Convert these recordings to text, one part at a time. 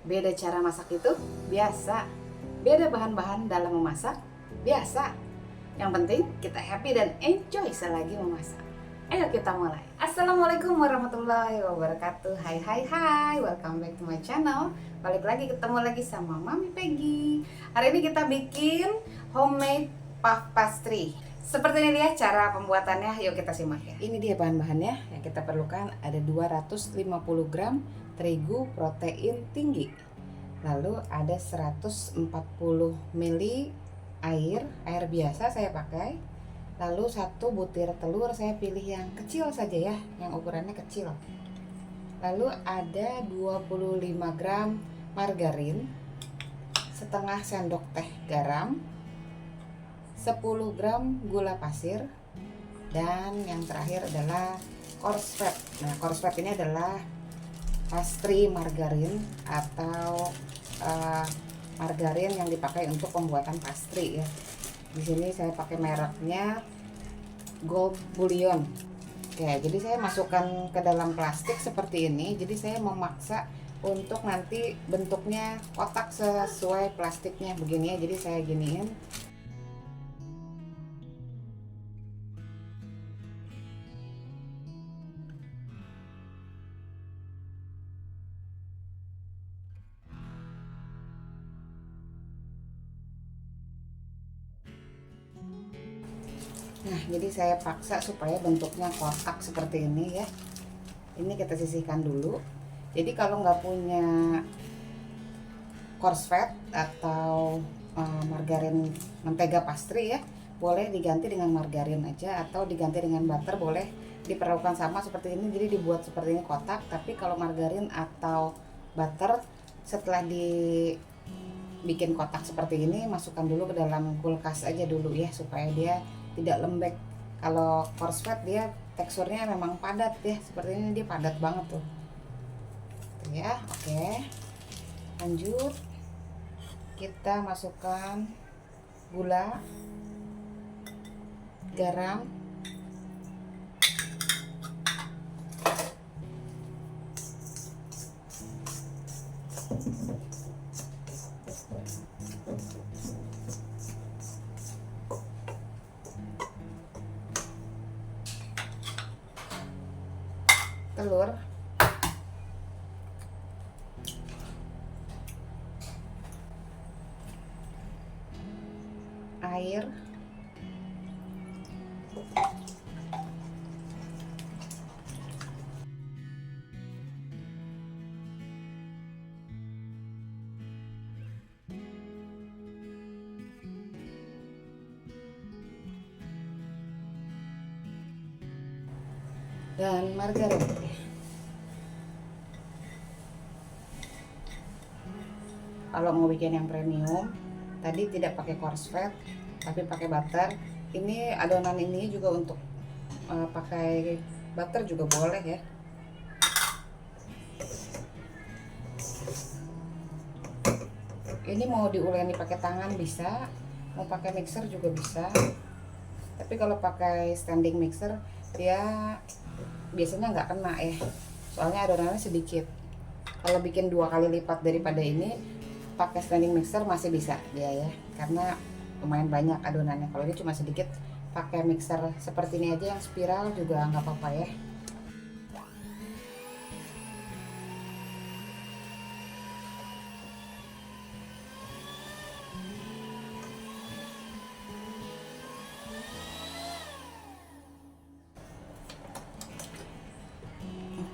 Beda cara masak itu biasa. Beda bahan-bahan dalam memasak biasa. Yang penting kita happy dan enjoy selagi memasak. Ayo kita mulai. Assalamualaikum warahmatullahi wabarakatuh. Hai hai hai, welcome back to my channel. Balik lagi, ketemu lagi sama Mami Peggy. Hari ini kita bikin homemade puff pastry. Seperti ini dia cara pembuatannya, yuk kita simak ya. Ini dia bahan-bahannya yang kita perlukan. Ada 250 gram terigu protein tinggi. Lalu ada 140 ml air biasa saya pakai. Lalu 1 butir telur, saya pilih yang kecil saja ya, yang ukurannya kecil. Lalu ada 25 gram margarin, setengah sendok teh garam, 10 gram gula pasir, dan yang terakhir adalah coarse fat. Nah, coarse fat ini adalah pastry margarin atau margarin yang dipakai untuk pembuatan pastry ya. Di sini saya pakai mereknya Gold Bullion. Ya, jadi saya masukkan ke dalam plastik seperti ini. Jadi saya memaksa untuk nanti bentuknya kotak sesuai plastiknya begini ya. Jadi saya giniin. Nah, jadi saya paksa supaya bentuknya kotak seperti ini ya. Ini kita sisihkan dulu. Jadi kalau nggak punya coarse fat atau margarin mentega pastry ya, boleh diganti dengan margarin aja atau diganti dengan butter, boleh diperlakukan sama seperti ini. Jadi dibuat seperti ini kotak. Tapi kalau margarin atau butter setelah dibikin kotak seperti ini, masukkan dulu ke dalam kulkas aja dulu ya, supaya dia tidak lembek. Kalau coarse fat dia teksturnya memang padat ya, seperti ini dia padat banget tuh ya. Oke, lanjut kita masukkan gula, garam, telur, air, dan margarin. Kalau mau bikin yang premium, tadi tidak pakai coarse fat tapi pakai butter. Ini adonan ini juga untuk pakai butter juga boleh ya. Ini mau diuleni pakai tangan bisa, mau pakai mixer juga bisa. Tapi kalau pakai standing mixer dia biasanya nggak kena ya, soalnya adonannya sedikit. Kalau bikin 2 kali lipat daripada ini, pakai standing mixer masih bisa dia ya, karena lumayan banyak adonannya. Kalau ini cuma sedikit, pakai mixer seperti ini aja yang spiral juga nggak apa-apa ya.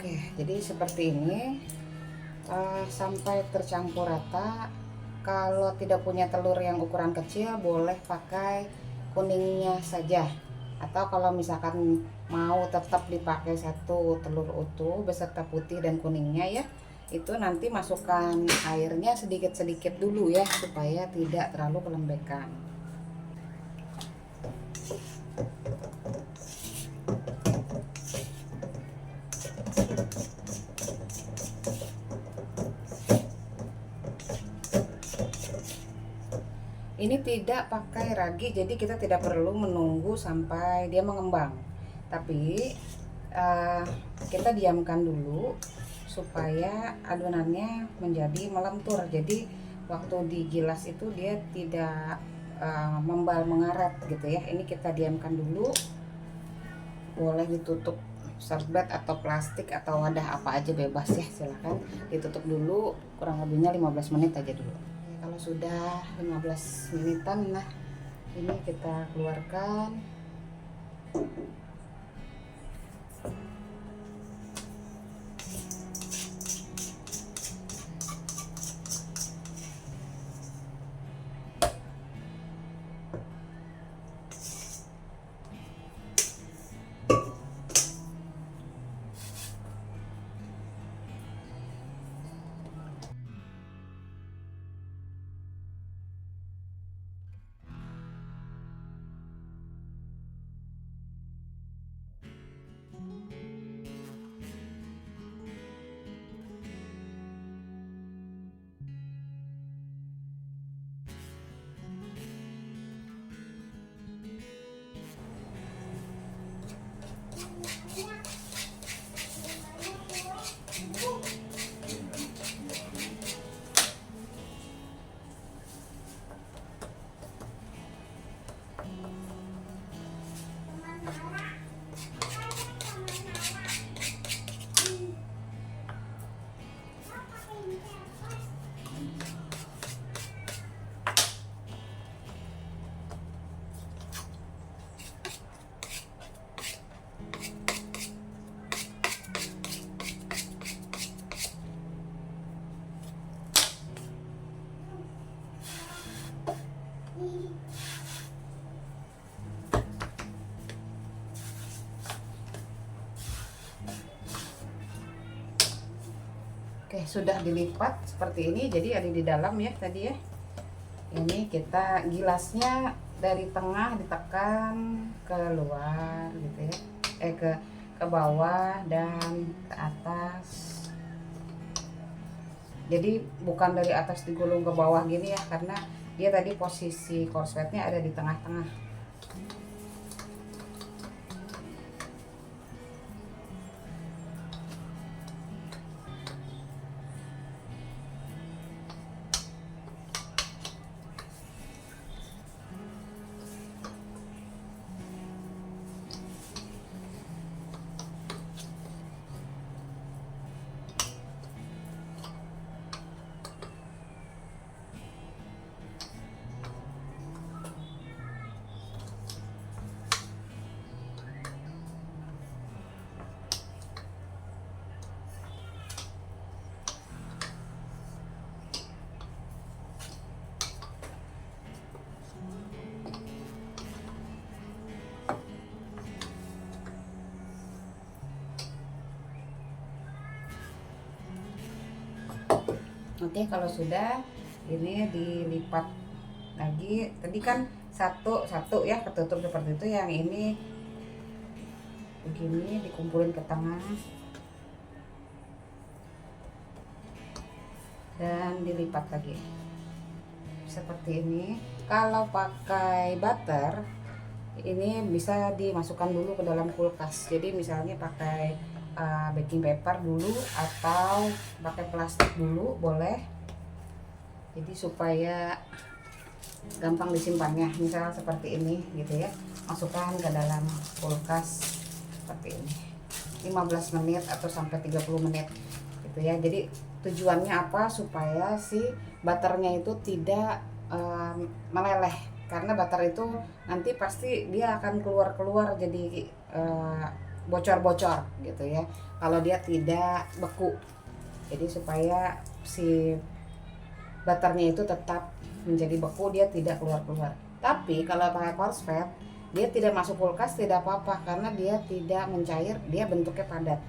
Oke, jadi seperti ini sampai tercampur rata. Kalau tidak punya telur yang ukuran kecil, boleh pakai kuningnya saja. Atau kalau misalkan mau tetap dipakai 1 telur utuh beserta putih dan kuningnya ya, itu nanti masukkan airnya sedikit-sedikit dulu ya, supaya tidak terlalu kelembekan. Ini tidak pakai ragi, jadi kita tidak perlu menunggu sampai dia mengembang. Tapi kita diamkan dulu supaya adonannya menjadi melentur. Jadi waktu digilas itu dia tidak membal mengaret gitu ya. Ini kita diamkan dulu. Boleh ditutup serbet atau plastik atau wadah apa aja, bebas ya, silahkan ditutup dulu kurang lebihnya 15 menit aja dulu. Kalau sudah 15 menitan, nah ini kita keluarkan. Oke, sudah dilipat seperti ini, jadi ada di dalam ya tadi ya. Ini kita gilasnya dari tengah ditekan ke luar gitu ya, ke bawah dan ke atas. Jadi bukan dari atas digulung ke bawah gini ya, karena dia tadi posisi korsetnya ada di tengah-tengah. Oke, kalau sudah ini dilipat lagi. Tadi kan satu ya ketutup seperti itu, yang ini begini dikumpulin ke tengah dan dilipat lagi seperti ini. Kalau pakai butter ini bisa dimasukkan dulu ke dalam kulkas. Jadi misalnya pakai baking paper dulu atau pakai plastik dulu boleh, jadi supaya gampang disimpannya. Misal seperti ini gitu ya, masukkan ke dalam kulkas seperti ini 15 menit atau sampai 30 menit gitu ya. Jadi tujuannya apa? Supaya si butternya itu tidak meleleh, karena butter itu nanti pasti dia akan keluar jadi bocor-bocor gitu ya kalau dia tidak beku. Jadi supaya si butternya itu tetap menjadi beku, dia tidak keluar-keluar. Tapi kalau pakai korslet dia tidak masuk kulkas tidak apa-apa, karena dia tidak mencair, dia bentuknya padat.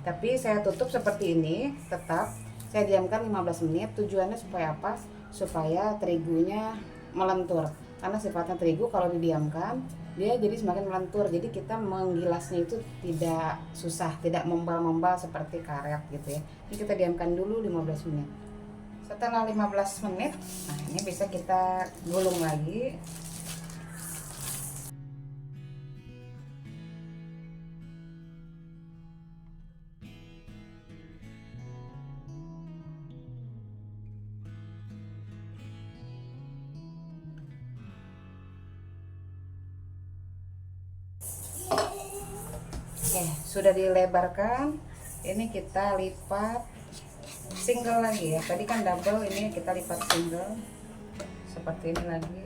Tapi saya tutup seperti ini, tetap saya diamkan 15 menit. Tujuannya supaya apa? Supaya terigunya melentur, karena sifatnya terigu kalau didiamkan dia jadi semakin melentur. Jadi kita menggilasnya itu tidak susah, tidak membal-membal seperti karet gitu ya. Ini kita diamkan dulu 15 menit. Setelah 15 menit, nah ini bisa kita gulung lagi. Oke, sudah dilebarkan. Ini kita lipat single lagi ya. Tadi kan double, ini kita lipat single. Seperti ini lagi.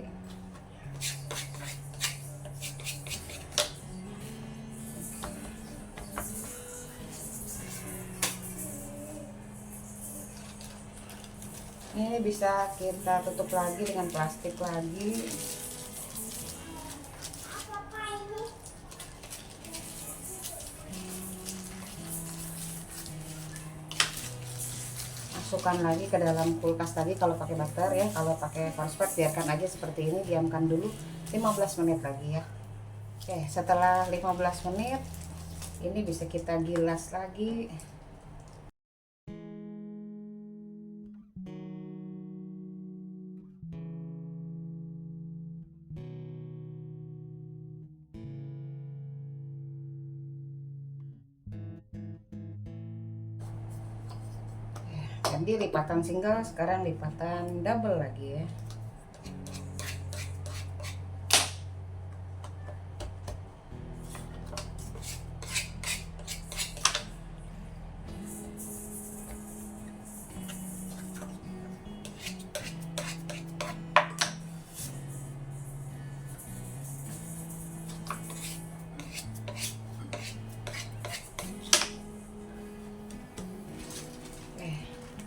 Ini bisa kita tutup lagi dengan plastik lagi. Masukkan lagi ke dalam kulkas tadi kalau pakai butter ya. Kalau pakai cornflakes biarkan aja seperti ini, diamkan dulu 15 menit lagi ya. Oke, setelah 15 menit ini bisa kita gilas lagi. Jadi lipatan single, sekarang lipatan double lagi ya.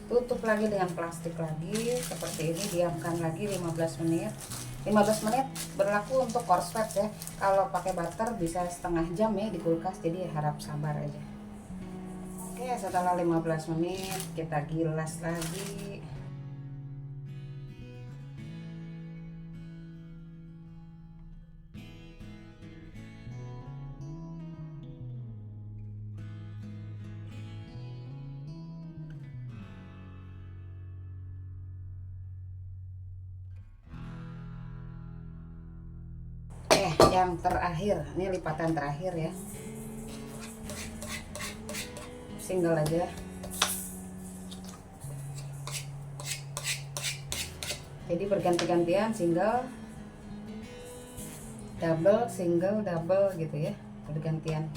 Tutup lagi dengan plastik lagi seperti ini, diamkan lagi 15 menit. 15 menit berlaku untuk cornflakes ya. Kalau pakai butter bisa setengah jam ya di kulkas, jadi harap sabar aja. Oke, setelah 15 menit kita gilas lagi. Yang terakhir, ini lipatan terakhir ya, single aja. Jadi berganti-gantian, single double gitu ya, bergantian.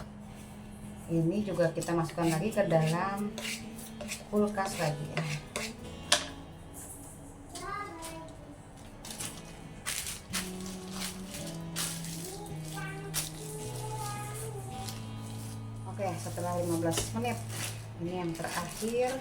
Ini juga kita masukkan lagi ke dalam kulkas lagi ya. Oke, setelah 15 menit ini yang terakhir.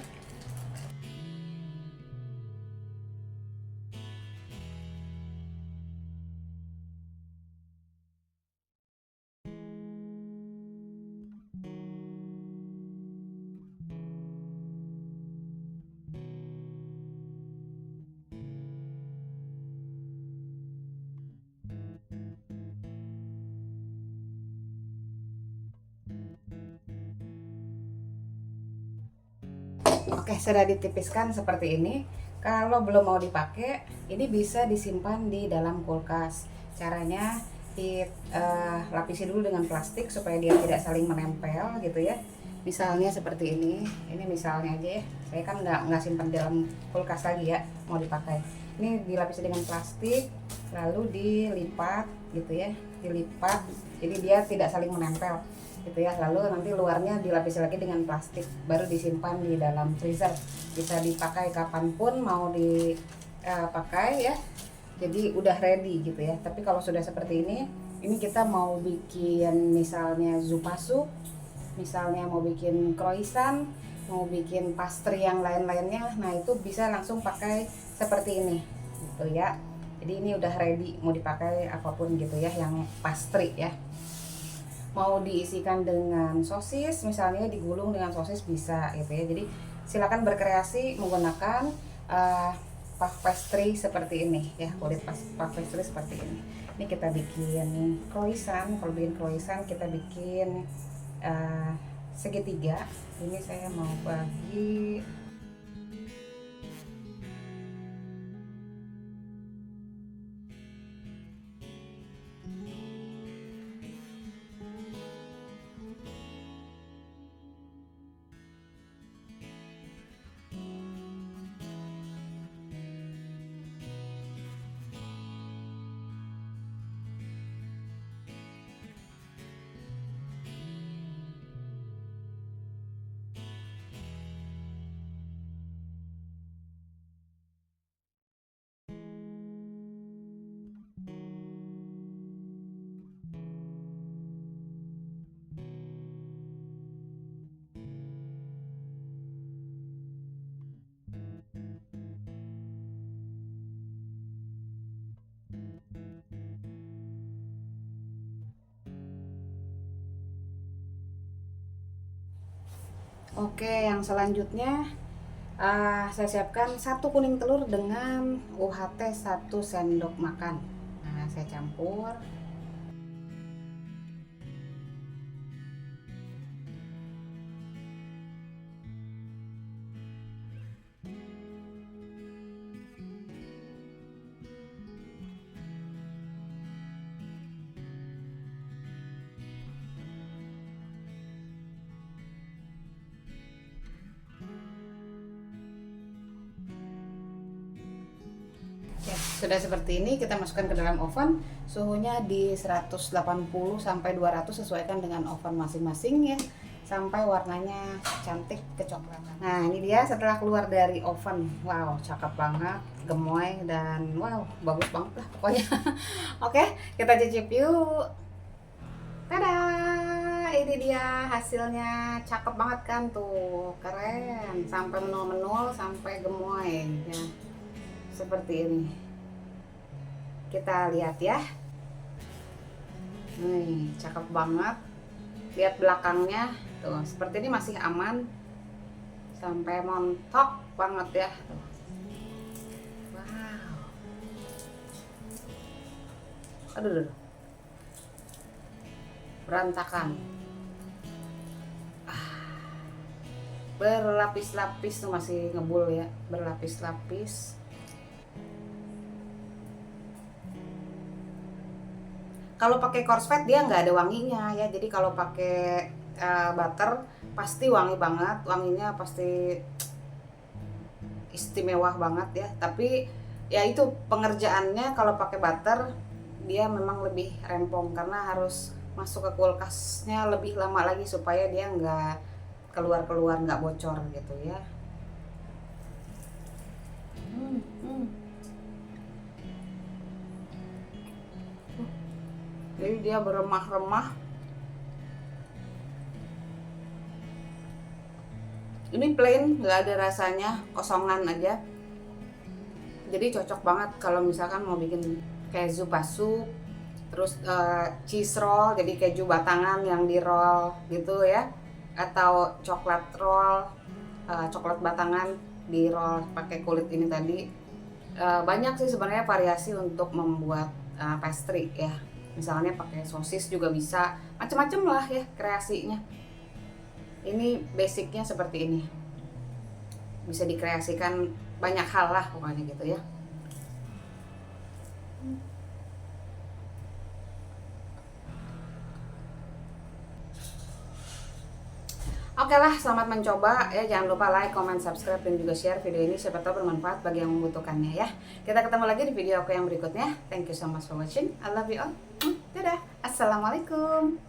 Oke, sudah ditipiskan seperti ini. Kalau belum mau dipakai, ini bisa disimpan di dalam kulkas. Caranya dilapisi dulu dengan plastik supaya dia tidak saling menempel gitu ya. Misalnya seperti ini misalnya aja ya. Saya kan nggak simpan di dalam kulkas lagi ya, mau dipakai. Ini dilapisi dengan plastik, lalu dilipat gitu ya, dilipat. Jadi dia tidak saling menempel gitu ya. Lalu nanti luarnya dilapisi lagi dengan plastik, baru disimpan di dalam freezer. Bisa dipakai kapanpun mau dipakai ya. Jadi udah ready gitu ya. Tapi kalau sudah seperti ini kita mau bikin misalnya zupasu, misalnya mau bikin croissant, mau bikin pastry yang lain-lainnya, nah itu bisa langsung pakai seperti ini gitu ya. Jadi ini udah ready mau dipakai apapun gitu ya, yang pastry ya. Mau diisikan dengan sosis, misalnya digulung dengan sosis bisa gitu ya. Jadi silakan berkreasi menggunakan puff pastry seperti ini ya, kulit puff pastry seperti ini. Ini kita bikin croissant. Kalau bikin croissant kita bikin segitiga. Ini saya mau bagi Oke, yang selanjutnya saya siapkan 1 kuning telur dengan UHT 1 sendok makan. Nah, saya campur. Ya, sudah seperti ini kita masukkan ke dalam oven, suhunya di 180 sampai 200, sesuaikan dengan oven masing-masing ya, sampai warnanya cantik kecoklatan. Nah, ini dia setelah keluar dari oven. Wow, cakep banget, gemoy, dan wow, bagus banget lah pokoknya. Oke, kita cicip yuk. Tada, ini dia hasilnya, cakep banget kan tuh, keren, sampai menul-menul, sampai gemoy ya, seperti ini. Kita lihat ya, nih cakep banget. Lihat belakangnya tuh, seperti ini masih aman, sampai montok banget ya tuh. Wow, aduh, berantakan. Berlapis-lapis tuh, masih ngebul ya, berlapis-lapis. Kalau pakai korsvet dia nggak ada wanginya ya, jadi kalau pakai butter pasti wangi banget, wanginya pasti istimewa banget ya. Tapi ya itu pengerjaannya, kalau pakai butter dia memang lebih rempong karena harus masuk ke kulkasnya lebih lama lagi supaya dia nggak keluar-keluar, nggak bocor gitu ya. Jadi dia beremah-remah. Ini plain, nggak ada rasanya, kosongan aja. Jadi cocok banget kalau misalkan mau bikin keju basu, terus cheese roll, jadi keju batangan yang di roll gitu ya, atau coklat roll, coklat batangan di roll pakai kulit ini tadi. Banyak sih sebenarnya variasi untuk membuat pastry ya. Misalnya pakai sosis juga bisa, macam-macam lah ya kreasinya. Ini basicnya seperti ini, bisa dikreasikan banyak hal lah pokoknya gitu ya. Oke lah, selamat mencoba ya. Jangan lupa like, comment, subscribe, dan juga share video ini, siapa tahu bermanfaat bagi yang membutuhkannya ya. Kita ketemu lagi di video aku yang berikutnya. Thank you so much for watching. I love you all. Dadah. Assalamualaikum.